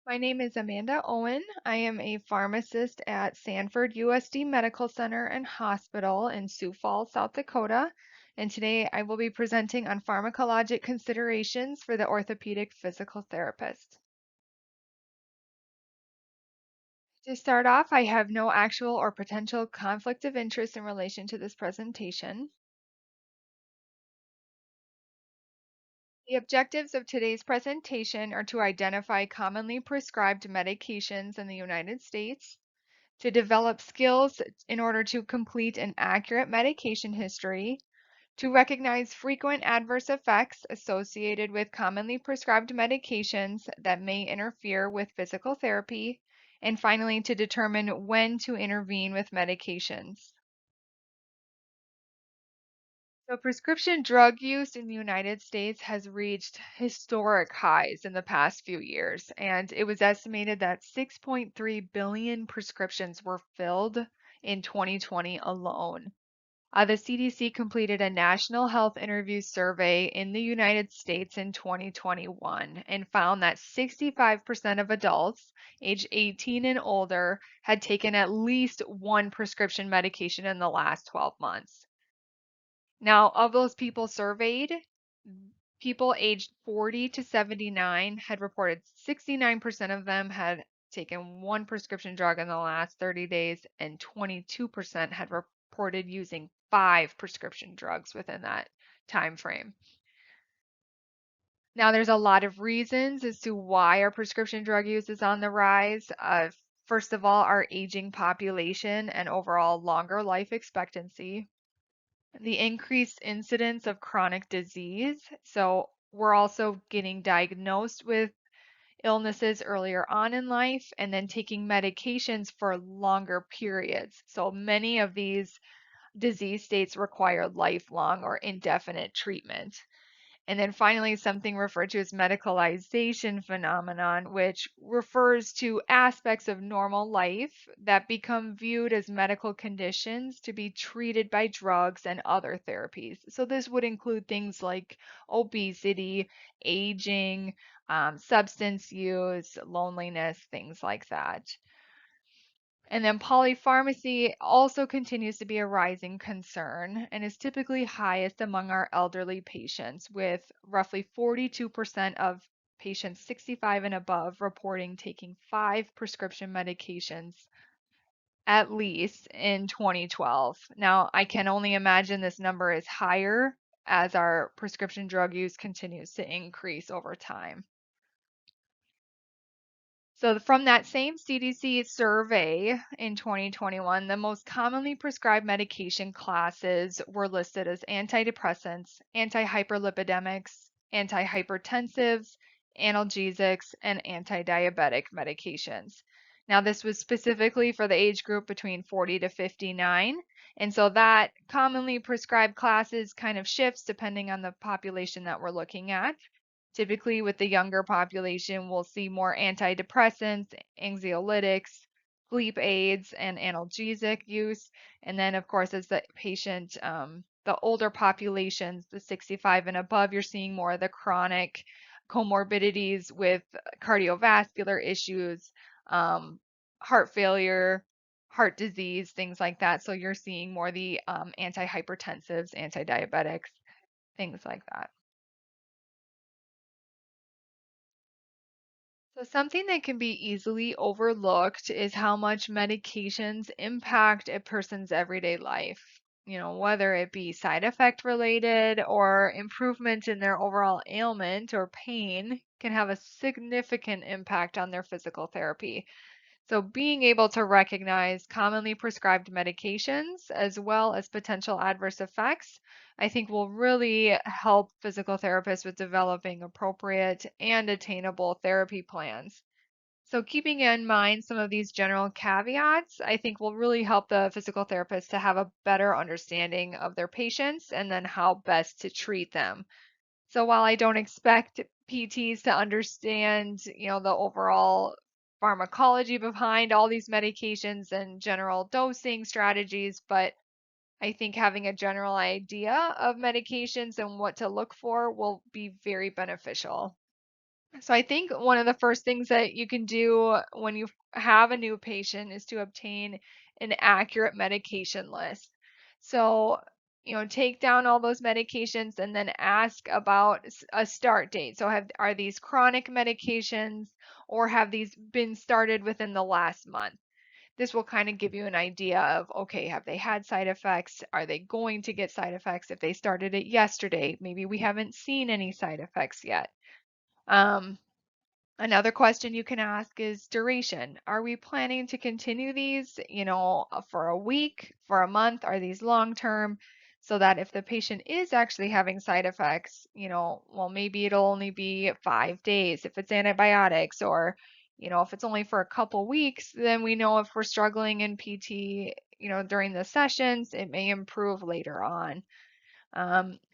My name is Amanda Owen. I am a pharmacist at Sanford USD Medical Center and Hospital in Sioux Falls, South Dakota. And today I will be presenting on pharmacologic considerations for the orthopedic physical therapist. To start off, I have no actual or potential conflict of interest in relation to this presentation. The objectives of today's presentation are to identify commonly prescribed medications in the United States, to develop skills in order to complete an accurate medication history, to recognize frequent adverse effects associated with commonly prescribed medications that may interfere with physical therapy, and finally, to determine when to intervene with medications. So, prescription drug use in the United States has reached historic highs in the past few years, and it was estimated that 6.3 billion prescriptions were filled in 2020 alone. The CDC completed a national health interview survey in the United States in 2021 and found that 65% of adults age 18 and older had taken at least one prescription medication in the last 12 months. Now, of those people surveyed, people aged 40 to 79 had reported 69% of them had taken one prescription drug in the last 30 days, and 22% had reported using 5 prescription drugs within that time frame. Now, there's a lot of reasons as to why our prescription drug use is on the rise. First of all, our aging population and overall longer life expectancy, the increased incidence of chronic disease. So we're also getting diagnosed with illnesses earlier on in life and then taking medications for longer periods. So many of these disease states require lifelong or indefinite treatment. And then finally, something referred to as medicalization phenomenon, which refers to aspects of normal life that become viewed as medical conditions to be treated by drugs and other therapies. So this would include things like obesity, aging, substance use, loneliness, things like that. And then polypharmacy also continues to be a rising concern and is typically highest among our elderly patients, with roughly 42% of patients 65 and above reporting taking 5 prescription medications at least in 2012. Now, I can only imagine this number is higher as our prescription drug use continues to increase over time. So from that same CDC survey in 2021, the most commonly prescribed medication classes were listed as antidepressants, antihyperlipidemics, antihypertensives, analgesics, and antidiabetic medications. Now, this was specifically for the age group between 40 to 59. And so that commonly prescribed classes kind of shifts depending on the population that we're looking at. Typically, with the younger population, we'll see more antidepressants, anxiolytics, sleep aids, and analgesic use. And then, of course, as the patient, the older populations, the 65 and above, you're seeing more of the chronic comorbidities with cardiovascular issues, heart failure, heart disease, things like that. So you're seeing more the antihypertensives, antidiabetics, things like that. So something that can be easily overlooked is how much medications impact a person's everyday life. Whether it be side effect related or improvement in their overall ailment or pain can have a significant impact on their physical therapy. So being able to recognize commonly prescribed medications as well as potential adverse effects, I think will really help physical therapists with developing appropriate and attainable therapy plans. So keeping in mind some of these general caveats, I think will really help the physical therapist to have a better understanding of their patients and then how best to treat them. So while I don't expect PTs to understand, the overall pharmacology behind all these medications and general dosing strategies, but I think having a general idea of medications and what to look for will be very beneficial. So I think one of the first things that you can do when you have a new patient is to obtain an accurate medication list. So, take down all those medications and then ask about a start date. So are these chronic medications or have these been started within the last month? This will kind of give you an idea of, okay, have they had side effects? Are they going to get side effects? If they started it yesterday, maybe we haven't seen any side effects yet. Um, Another question you can ask is duration. Are we planning to continue these, for a week, for a month? Are these long term? So that if the patient is actually having side effects, well, maybe it'll only be 5 days if it's antibiotics, or, if it's only for a couple weeks, then we know if we're struggling in PT, during the sessions, it may improve later on.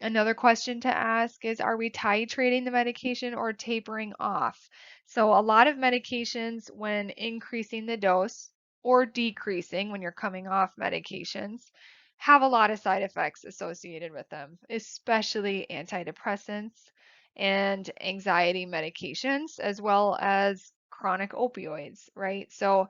Another question to ask is, are we titrating the medication or tapering off? So a lot of medications, when increasing the dose or decreasing when you're coming off medications, have a lot of side effects associated with them, especially antidepressants and anxiety medications, as well as chronic opioids, right? So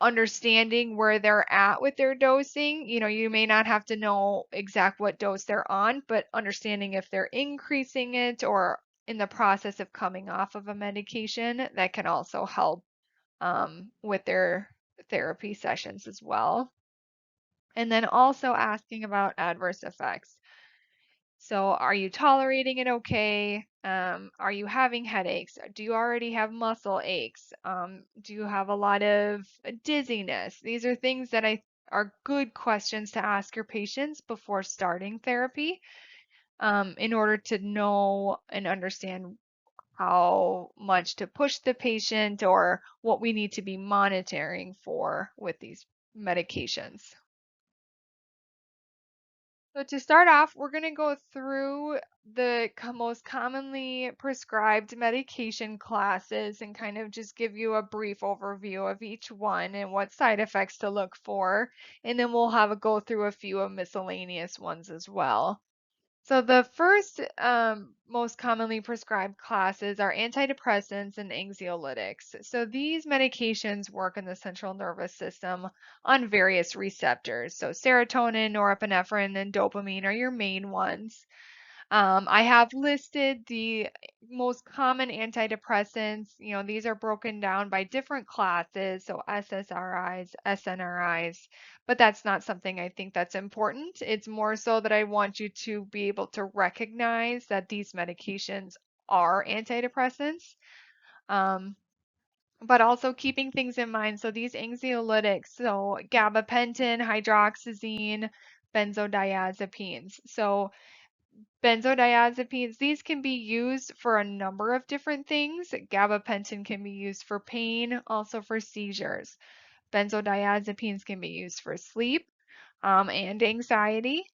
understanding where they're at with their dosing. You may not have to know exact what dose they're on, but understanding if they're increasing it or in the process of coming off of a medication, that can also help with their therapy sessions as well. And then also asking about adverse effects. So, are you tolerating it okay? Are you having headaches? Do you already have muscle aches? Do you have a lot of dizziness? These are things that are good questions to ask your patients before starting therapy, in order to know and understand how much to push the patient or what we need to be monitoring for with these medications. So to start off, we're going to go through the most commonly prescribed medication classes and kind of just give you a brief overview of each one and what side effects to look for. And then we'll have a go through a few of miscellaneous ones as well. So the first most commonly prescribed classes are antidepressants and anxiolytics. So these medications work in the central nervous system on various receptors. So serotonin, norepinephrine, and dopamine are your main ones. I have listed the most common antidepressants. These are broken down by different classes, so SSRIs, SNRIs, but that's not something I think that's important. It's more so that I want you to be able to recognize that these medications are antidepressants. Um, but also keeping things in mind. So these anxiolytics, so gabapentin, hydroxyzine, benzodiazepines. So benzodiazepines, these can be used for a number of different things. Gabapentin can be used for pain, also for seizures. Benzodiazepines can be used for sleep, and anxiety.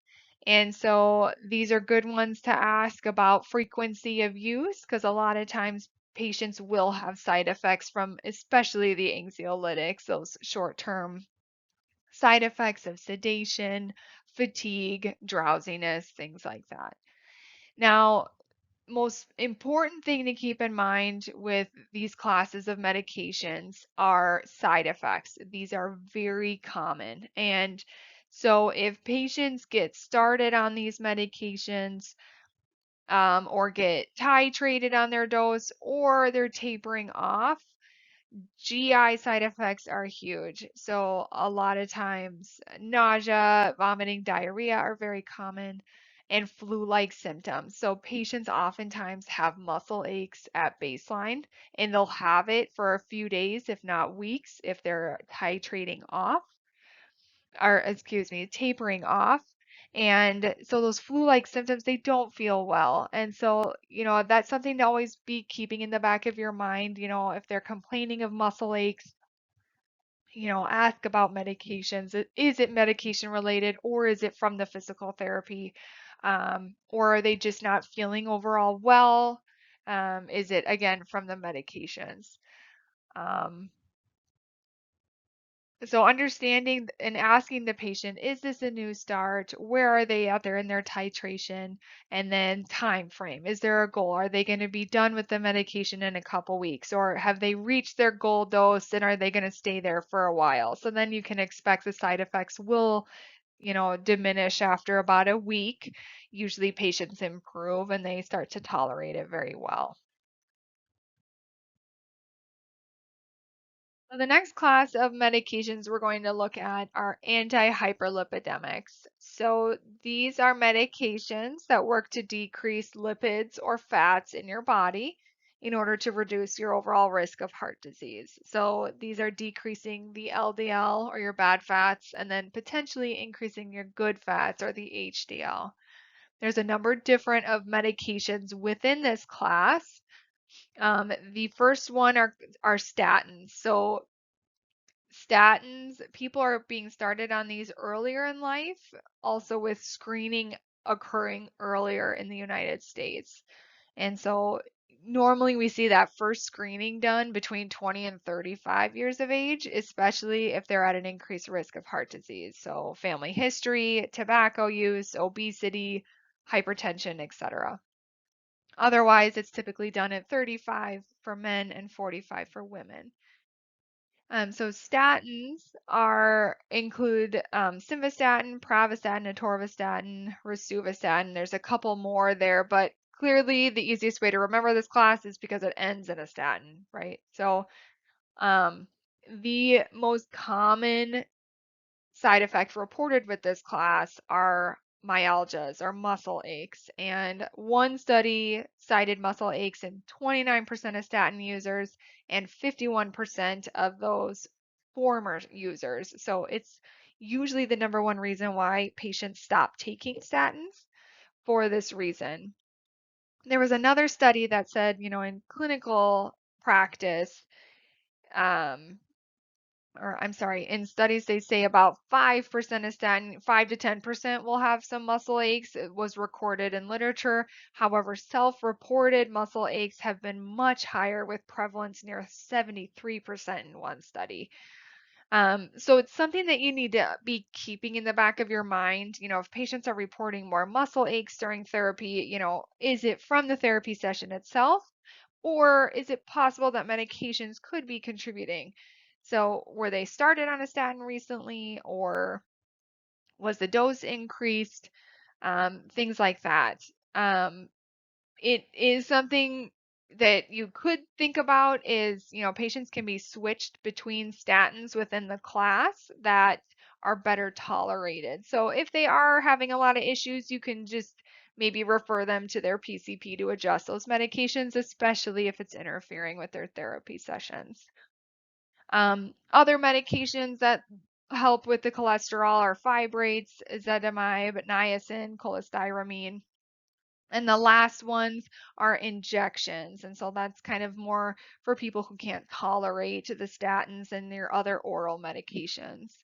And so these are good ones to ask about frequency of use because a lot of times patients will have side effects from especially the anxiolytics, those short-term side effects of sedation, fatigue, drowsiness, things like that. Now, most important thing to keep in mind with these classes of medications are side effects. These are very common. And so if patients get started on these medications, or get titrated on their dose, or they're tapering off, GI side effects are huge. So a lot of times nausea, vomiting, diarrhea are very common, and flu-like symptoms. So patients oftentimes have muscle aches at baseline and they'll have it for a few days, if not weeks, if they're titrating off, or excuse me, tapering off. And so those flu-like symptoms, they don't feel well. And so, that's something to always be keeping in the back of your mind. If they're complaining of muscle aches, ask about medications. Is it medication related or is it from the physical therapy? Or are they just not feeling overall well? Is it again from the medications? Um, So understanding and asking the patient, is this a new start? Where are they out there in their titration? And then time frame. Is there a goal? Are they going to be done with the medication in a couple weeks? Or have they reached their goal dose and are they going to stay there for a while? So then you can expect the side effects will, diminish after about a week. Usually patients improve and they start to tolerate it very well. So the next class of medications we're going to look at are anti-hyperlipidemics. So these are medications that work to decrease lipids or fats in your body in order to reduce your overall risk of heart disease. So these are decreasing the LDL or your bad fats and then potentially increasing your good fats or the HDL. There's a number different of medications within this class. The first one are statins. So statins, people are being started on these earlier in life, also with screening occurring earlier in the United States. And so normally we see that first screening done between 20 and 35 years of age, especially if they're at an increased risk of heart disease. So family history, tobacco use, obesity, hypertension, etc. Otherwise, it's typically done at 35 for men and 45 for women. So statins include simvastatin, pravastatin, atorvastatin, rosuvastatin. There's a couple more there, but clearly the easiest way to remember this class is because it ends in a statin, right? So um, the most common side effects reported with this class are myalgias or muscle aches. And one study cited muscle aches in 29% of statin users and 51% of those former users. So it's usually the number one reason why patients stop taking statins for this reason. There was another study that said, in clinical practice, um, or I'm sorry, in studies they say about 5% of statin, 5 to 10% will have some muscle aches. It was recorded in literature. However, self-reported muscle aches have been much higher with prevalence near 73% in one study. So it's something that you need to be keeping in the back of your mind. If patients are reporting more muscle aches during therapy, is it from the therapy session itself? Or is it possible that medications could be contributing? So were they started on a statin recently, or was the dose increased? Things like that. It is something that you could think about is, patients can be switched between statins within the class that are better tolerated. So if they are having a lot of issues, you can just maybe refer them to their PCP to adjust those medications, especially if it's interfering with their therapy sessions. Other medications that help with the cholesterol are fibrates, ezetimibe, niacin, cholestyramine. And the last ones are injections. And so that's kind of more for people who can't tolerate the statins and their other oral medications.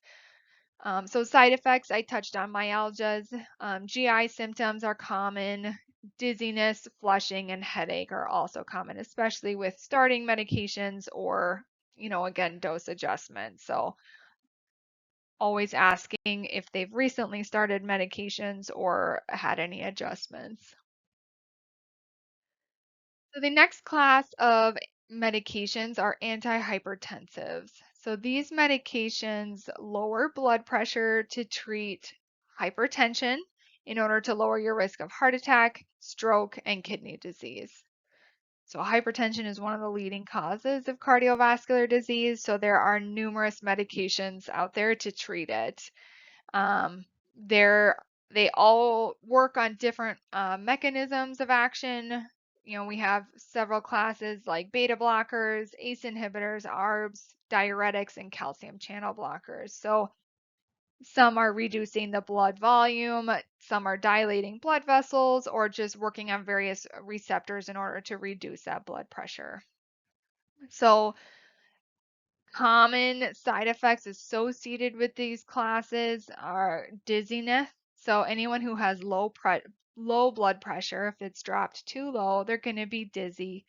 So side effects, I touched on myalgias. GI symptoms are common. Dizziness, flushing, and headache are also common, especially with starting medications or, again, dose adjustment. So always asking if they've recently started medications or had any adjustments. So the next class of medications are antihypertensives. So these medications lower blood pressure to treat hypertension in order to lower your risk of heart attack, stroke, and kidney disease. So hypertension is one of the leading causes of cardiovascular disease, so there are numerous medications out there to treat it. Um, they're they all work on different mechanisms of action. We have several classes like beta blockers, ACE inhibitors, ARBs, diuretics, and calcium channel blockers. So some are reducing the blood volume, some are dilating blood vessels, or just working on various receptors in order to reduce that blood pressure. So common side effects associated with these classes are dizziness. So anyone who has low blood pressure, if it's dropped too low, they're going to be dizzy.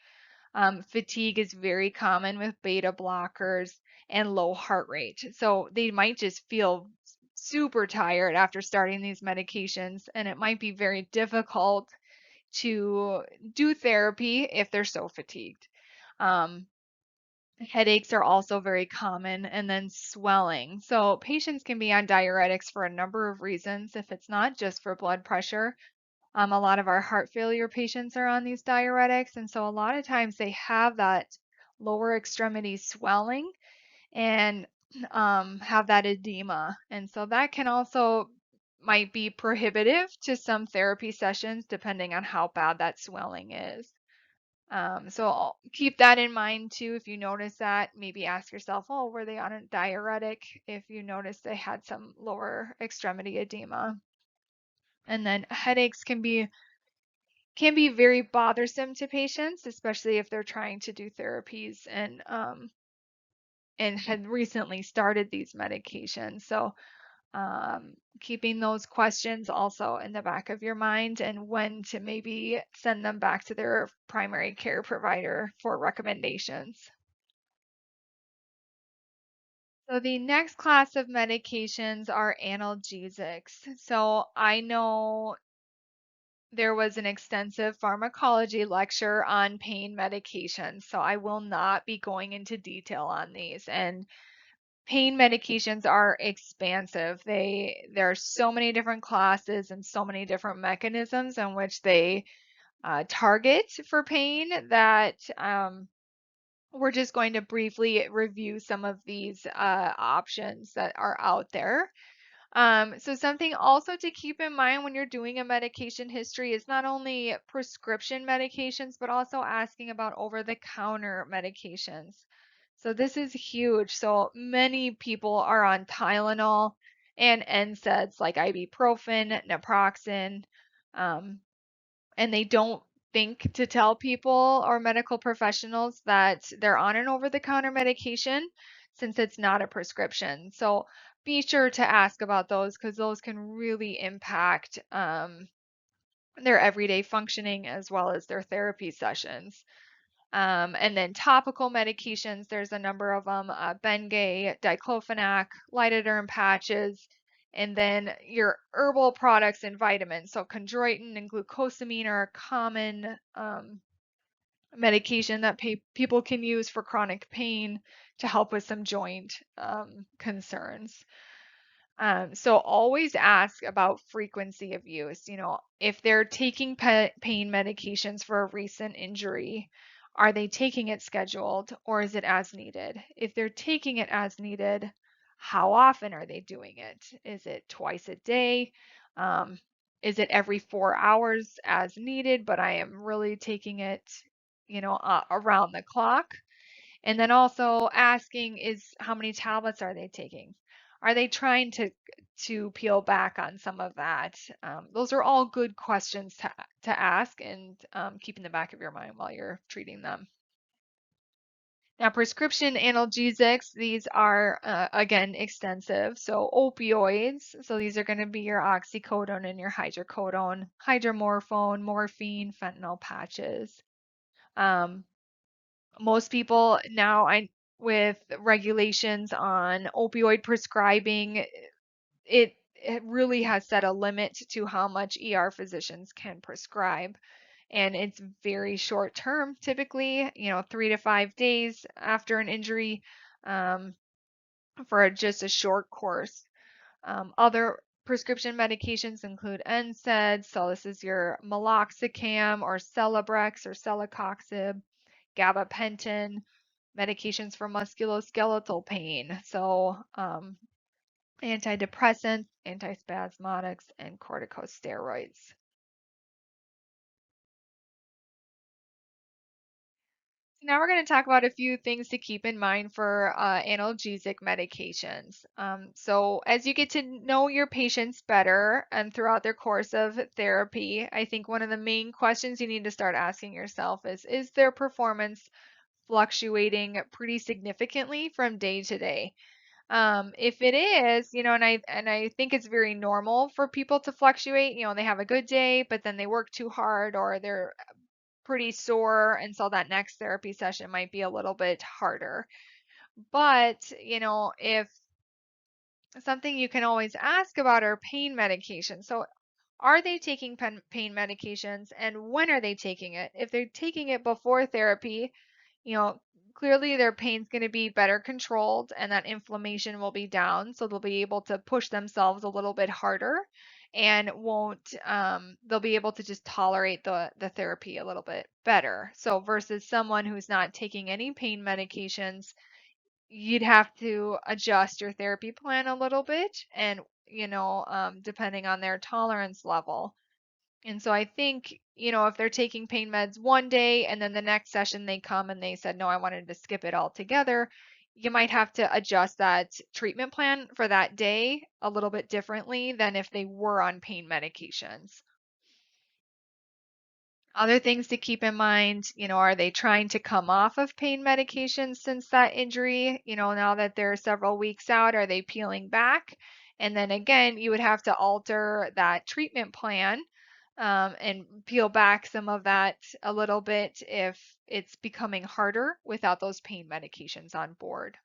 Fatigue is very common with beta blockers and low heart rate. So they might just feel super tired after starting these medications, and it might be very difficult to do therapy if they're so fatigued. Um, Headaches are also very common, and then swelling. So patients can be on diuretics for a number of reasons if it's not just for blood pressure. A lot of our heart failure patients are on these diuretics, and so a lot of times they have that lower extremity swelling and have that edema. And so that can also might be prohibitive to some therapy sessions depending on how bad that swelling is. So keep that in mind too. If you notice that, maybe ask yourself, oh, were they on a diuretic? If you notice they had some lower extremity edema. And then headaches can be very bothersome to patients, especially if they're trying to do therapies and had recently started these medications. So keeping those questions also in the back of your mind and when to maybe send them back to their primary care provider for recommendations. So the next class of medications are analgesics. So I know there was an extensive pharmacology lecture on pain medications, so I will not be going into detail on these. And pain medications are expansive. There are so many different classes and so many different mechanisms in which they target for pain that we're just going to briefly review some of these options that are out there. So something also to keep in mind when you're doing a medication history is not only prescription medications, but also asking about over-the-counter medications. So this is huge. So many people are on Tylenol and NSAIDs like ibuprofen, naproxen, um, and they don't think to tell people or medical professionals that they're on an over-the-counter medication since it's not a prescription. So be sure to ask about those because those can really impact their everyday functioning as well as their therapy sessions. And then topical medications, there's a number of them, Bengay, diclofenac, lidoderm patches, and then your herbal products and vitamins. So chondroitin and glucosamine are a common medication that people can use for chronic pain to help with some joint concerns. So always ask about frequency of use. If they're taking pain medications for a recent injury, are they taking it scheduled or is it as needed? If they're taking it as needed, how often are they doing it? Is it twice a day? Um, is it every 4 hours as needed, but I am really taking it, around the clock? And then also asking is how many tablets are they taking? Are they trying to peel back on some of that? Those are all good questions to ask and keep in the back of your mind while you're treating them. Now, prescription analgesics, these are again extensive. So opioids, so these are going to be your oxycodone and your hydrocodone, hydromorphone, morphine, fentanyl patches. Um, Most people now with regulations on opioid prescribing, it really has set a limit to how much ER physicians can prescribe. And it's very short term, typically, 3 to 5 days after an injury for just a short course. Other prescription medications include NSAIDs, so this is your meloxicam or Celebrex or celecoxib, gabapentin, medications for musculoskeletal pain. So antidepressants, antispasmodics, and corticosteroids. Now we're going to talk about a few things to keep in mind for analgesic medications. So as you get to know your patients better and throughout their course of therapy, I think one of the main questions you need to start asking yourself is their performance fluctuating pretty significantly from day to day? If it is, and I think it's very normal for people to fluctuate. They have a good day, but then they work too hard or they're pretty sore, and so that next therapy session might be a little bit harder. But, if something you can always ask about are pain medications. So, are they taking pain medications and when are they taking it? If they're taking it before therapy, you know, clearly their pain's going to be better controlled and that inflammation will be down. So they'll be able to push themselves a little bit harder and they'll be able to just tolerate the therapy a little bit better. So versus someone who's not taking any pain medications, you'd have to adjust your therapy plan a little bit and, depending on their tolerance level. And so I think, if they're taking pain meds one day and then the next session they come and they said, no, I wanted to skip it altogether, you might have to adjust that treatment plan for that day a little bit differently than if they were on pain medications. Other things to keep in mind, are they trying to come off of pain medications since that injury? Now that they're several weeks out, are they peeling back? And then again, you would have to alter that treatment plan and peel back some of that a little bit if it's becoming harder without those pain medications on board.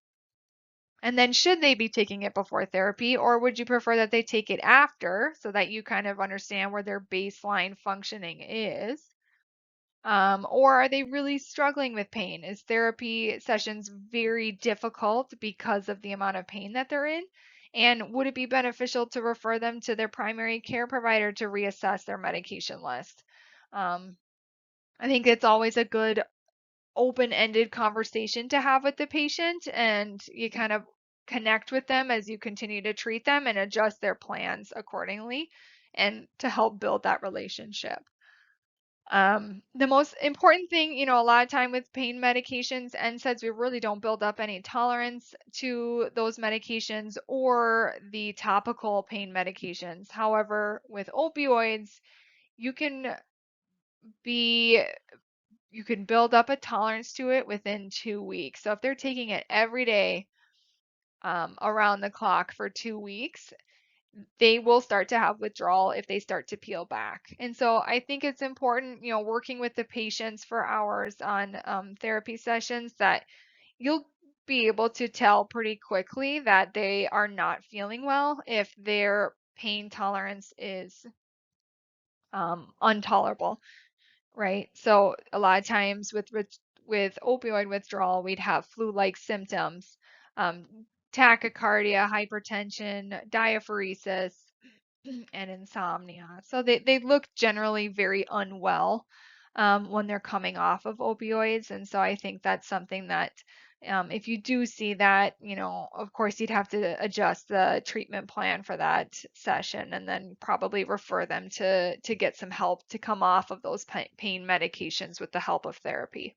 And then should they be taking it before therapy, or would you prefer that they take it after so that you kind of understand where their baseline functioning is? Or are they really struggling with pain? Is therapy sessions very difficult because of the amount of pain that they're in? And would it be beneficial to refer them to their primary care provider to reassess their medication list? Um, I think it's always a good open-ended conversation to have with the patient, and you kind of connect with them as you continue to treat them and adjust their plans accordingly and to help build that relationship. The most important thing, a lot of time with pain medications, NSAIDs, we really don't build up any tolerance to those medications or the topical pain medications. However, with opioids, you can be you can build up a tolerance to it within 2 weeks. So if they're taking it every day, around the clock for 2 weeks, they will start to have withdrawal if they start to peel back. And so I think it's important, working with the patients for hours on therapy sessions, that you'll be able to tell pretty quickly that they are not feeling well if their pain tolerance is intolerable, right? So a lot of times with opioid withdrawal, we'd have flu-like symptoms, um, tachycardia, hypertension, diaphoresis, and insomnia. So they look generally very unwell when they're coming off of opioids. And so I think that's something that if you do see that, of course you'd have to adjust the treatment plan for that session and then probably refer them to get some help to come off of those pain medications with the help of therapy.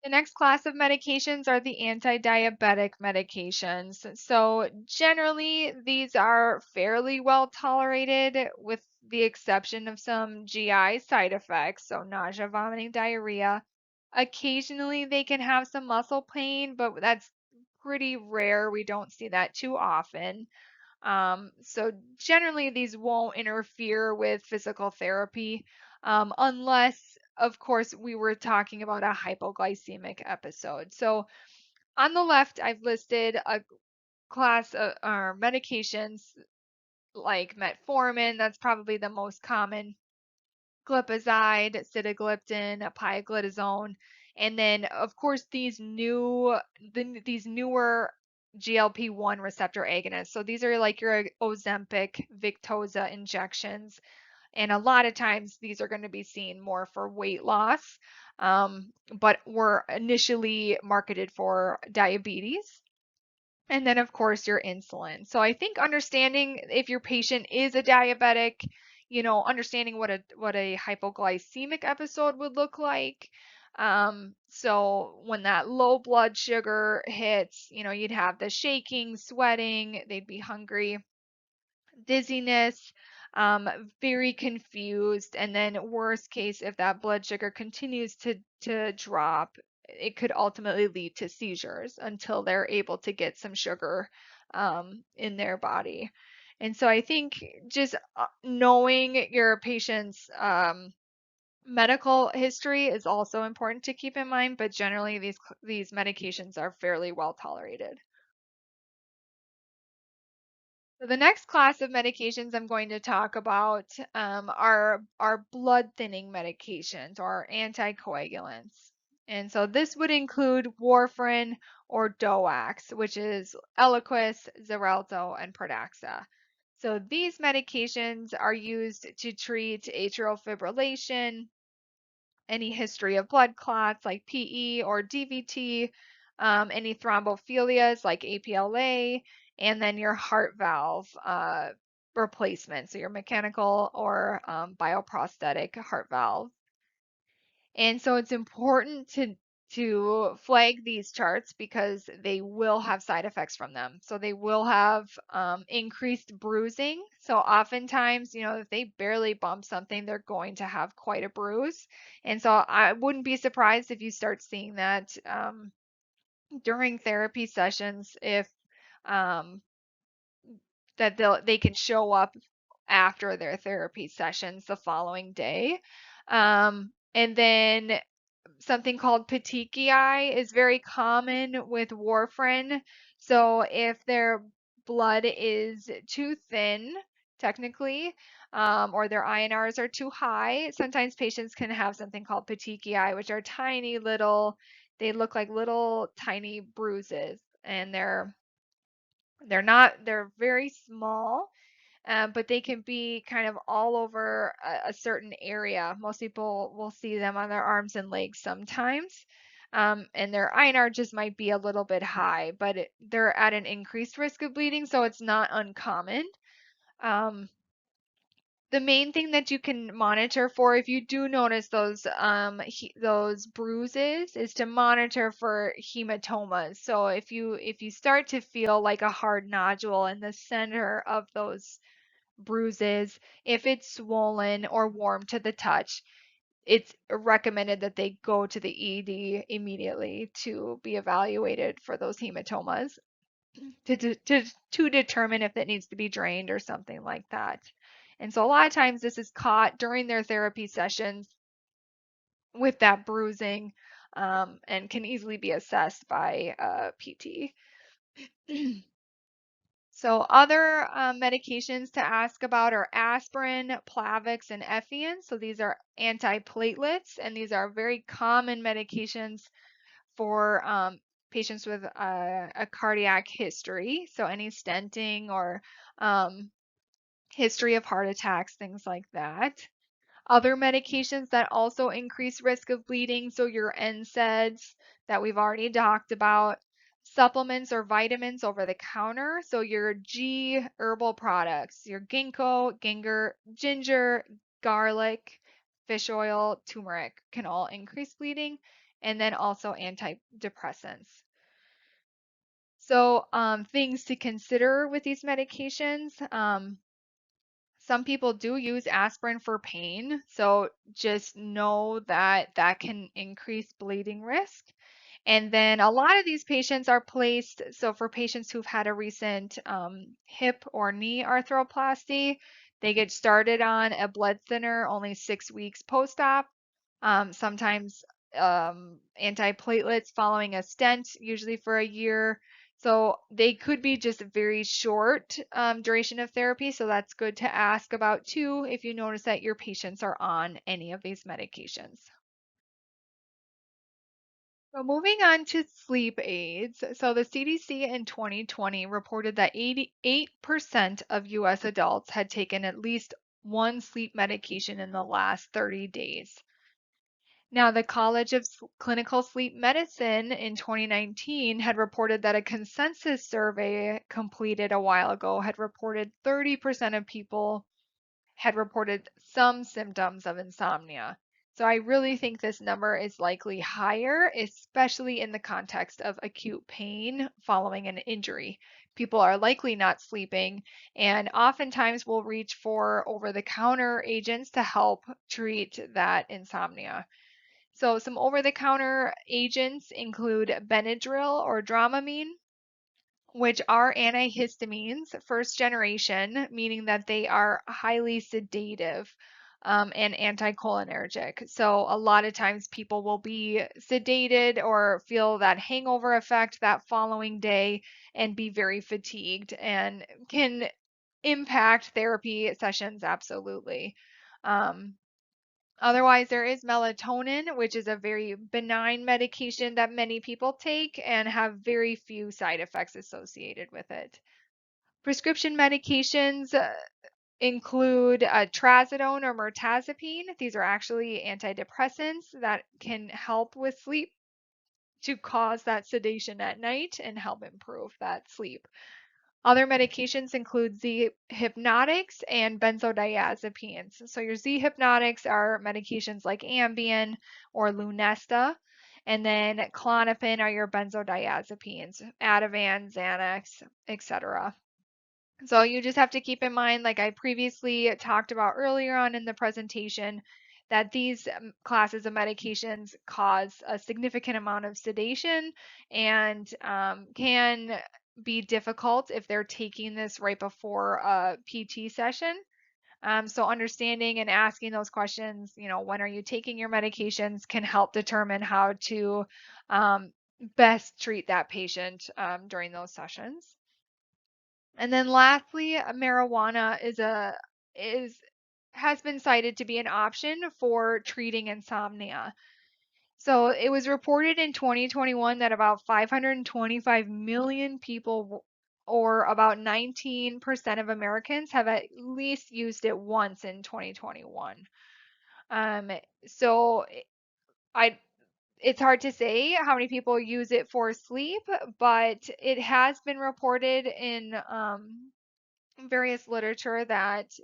The next class of medications are the anti-diabetic medications. So generally, these are fairly well tolerated with the exception of some GI side effects, so nausea, vomiting, diarrhea. Occasionally, they can have some muscle pain, but that's pretty rare. We don't see that too often. So generally, these won't interfere with physical therapy, unless, of course, we were talking about a hypoglycemic episode. So on the left, I've listed a class of medications like metformin. That's probably the most common. Glipizide, sitagliptin, pioglitazone, and then of course these newer GLP-1 receptor agonists. So these are like your Ozempic, Victoza injections, and a lot of times these are going to be seen more for weight loss, but were initially marketed for diabetes. And then, of course, your insulin. So I think understanding if your patient is a diabetic, understanding what a hypoglycemic episode would look like. So when that low blood sugar hits, you'd have the shaking, sweating, they'd be hungry, dizziness, very confused, and then worst case, if that blood sugar continues to drop, it could ultimately lead to seizures until they're able to get some sugar in their body. And so I think just knowing your patient's medical history is also important to keep in mind, but generally these medications are fairly well tolerated. So the next class of medications I'm going to talk about are blood thinning medications or anticoagulants. And so this would include warfarin or DOACs, which is Eliquis, Xarelto, and Pradaxa. So these medications are used to treat atrial fibrillation, any history of blood clots like PE or DVT, any thrombophilias like APLA, and then your heart valve replacement, so your mechanical or bioprosthetic heart valve. And so it's important to flag these charts because they will have side effects from them. So they will have increased bruising. So oftentimes, if they barely bump something, they're going to have quite a bruise. And so I wouldn't be surprised if you start seeing that during therapy sessions if um, that they can show up after their therapy sessions the following day. And then something called petechiae is very common with warfarin. So if their blood is too thin, technically, or their INRs are too high, sometimes patients can have something called petechiae, which are tiny little, they look like little tiny bruises, and they're very small, but they can be kind of all over a certain area. Most people will see them on their arms and legs sometimes. And their INR just might be a little bit high, but they're at an increased risk of bleeding, so it's not uncommon. Um, the main thing that you can monitor for if you do notice those bruises is to monitor for hematomas. So if you start to feel like a hard nodule in the center of those bruises, if it's swollen or warm to the touch, it's recommended that they go to the ED immediately to be evaluated for those hematomas to determine if it needs to be drained or something like that. And so a lot of times this is caught during their therapy sessions with that bruising, and can easily be assessed by PT. So other medications to ask about are aspirin, Plavix, and Effient. So these are antiplatelets, and these are very common medications for patients with a cardiac history. So any stenting or history of heart attacks, things like that. Other medications that also increase risk of bleeding, so your NSAIDs that we've already talked about, supplements or vitamins over the counter, so your G herbal products, your ginkgo, ginger, garlic, fish oil, turmeric can all increase bleeding, and then also antidepressants. So things to consider with these medications. Some people do use aspirin for pain, so just know that that can increase bleeding risk. And then a lot of these patients are placed, so for patients who've had a recent hip or knee arthroplasty, they get started on a blood thinner only 6 weeks post-op. Sometimes antiplatelets following a stent, usually for a year. So they could be just a very short duration of therapy. So that's good to ask about too if you notice that your patients are on any of these medications. So moving on to sleep aids. So the CDC in 2020 reported that 88% of US adults had taken at least one sleep medication in the last 30 days. Now, the College of Clinical Sleep Medicine in 2019 had reported that a consensus survey completed a while ago had reported 30% of people had reported some symptoms of insomnia. So I really think this number is likely higher, especially in the context of acute pain following an injury. People are likely not sleeping and oftentimes will reach for over-the-counter agents to help treat that insomnia. So some over-the-counter agents include Benadryl or Dramamine, which are antihistamines, first generation, meaning that they are highly sedative and anticholinergic. So a lot of times people will be sedated or feel that hangover effect that following day and be very fatigued and can impact therapy sessions absolutely. Um, Otherwise, there is melatonin, which is a very benign medication that many people take and have very few side effects associated with it. Prescription medications include trazodone or mirtazapine. These are actually antidepressants that can help with sleep to cause that sedation at night and help improve that sleep. Other medications include Z hypnotics and benzodiazepines. So your Z hypnotics are medications like Ambien or Lunesta, and then Klonopin are your benzodiazepines, Ativan, Xanax, etc. So you just have to keep in mind, like I previously talked about earlier on in the presentation, that these classes of medications cause a significant amount of sedation and can be difficult if they're taking this right before a PT session. So understanding and asking those questions, when are you taking your medications, can help determine how to best treat that patient during those sessions. And then lastly, marijuana is has been cited to be an option for treating insomnia. So it was reported in 2021 that about 525 million people, or about 19% of Americans, have at least used it once in 2021. Um, so I it's hard to say how many people use it for sleep, but it has been reported in various literature that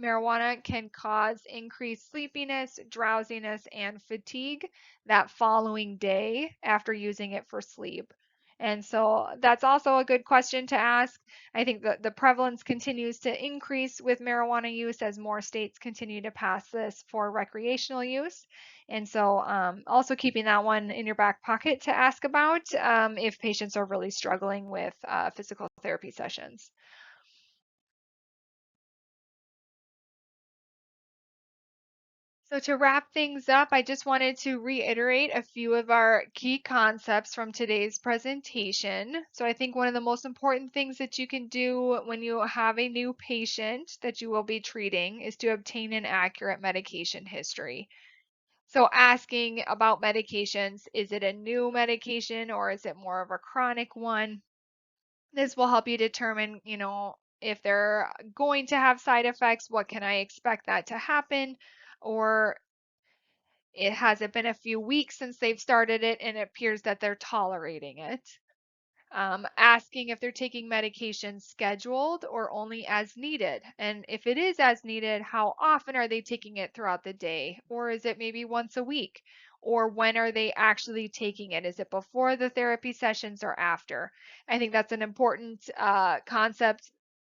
marijuana can cause increased sleepiness, drowsiness, and fatigue that following day after using it for sleep. And so that's also a good question to ask. I think that the prevalence continues to increase with marijuana use as more states continue to pass this for recreational use. And so also keeping that one in your back pocket to ask about if patients are really struggling with physical therapy sessions. So to wrap things up, I just wanted to reiterate a few of our key concepts from today's presentation. So I think one of the most important things that you can do when you have a new patient that you will be treating is to obtain an accurate medication history. So asking about medications, is it a new medication or is it more of a chronic one? This will help you determine, if they're going to have side effects, what can I expect that to happen? Or it hasn't been a few weeks since they've started it and it appears that they're tolerating it. Asking if they're taking medication scheduled or only as needed. And if it is as needed, how often are they taking it throughout the day? Or is it maybe once a week? Or when are they actually taking it? Is it before the therapy sessions or after? I think that's an important concept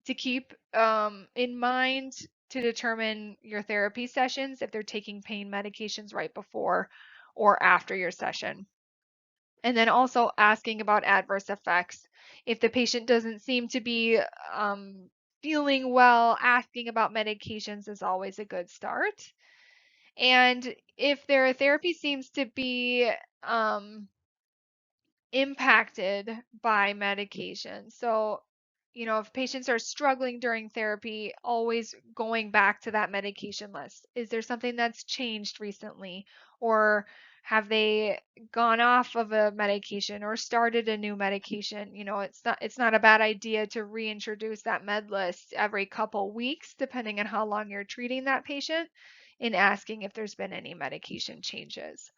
to keep in mind to determine your therapy sessions if they're taking pain medications right before or after your session. And then also asking about adverse effects. If the patient doesn't seem to be feeling well, asking about medications is always a good start. And if their therapy seems to be impacted by medication. So, if patients are struggling during therapy, always going back to that medication list. Is there something that's changed recently? Or have they gone off of a medication or started a new medication? It's not a bad idea to reintroduce that med list every couple weeks, depending on how long you're treating that patient, and asking if there's been any medication changes.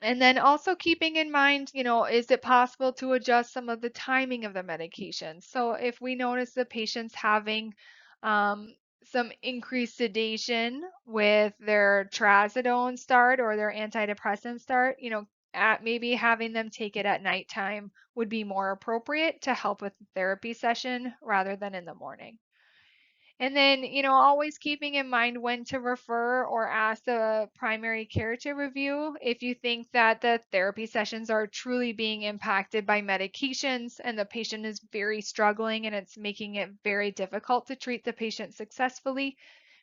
And then also keeping in mind, is it possible to adjust some of the timing of the medication? So if we notice the patient's having some increased sedation with their trazodone start or their antidepressant start, at maybe having them take it at nighttime would be more appropriate to help with the therapy session rather than in the morning. And then, always keeping in mind when to refer or ask the primary care to review if you think that the therapy sessions are truly being impacted by medications and the patient is very struggling and it's making it very difficult to treat the patient successfully.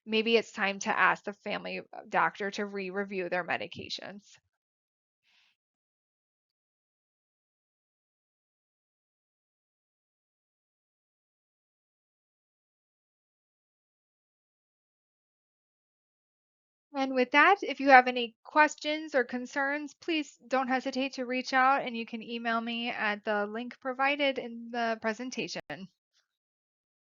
Maybe it's time to ask the family doctor to re-review their medications. And with that, if you have any questions or concerns, please don't hesitate to reach out and you can email me at the link provided in the presentation.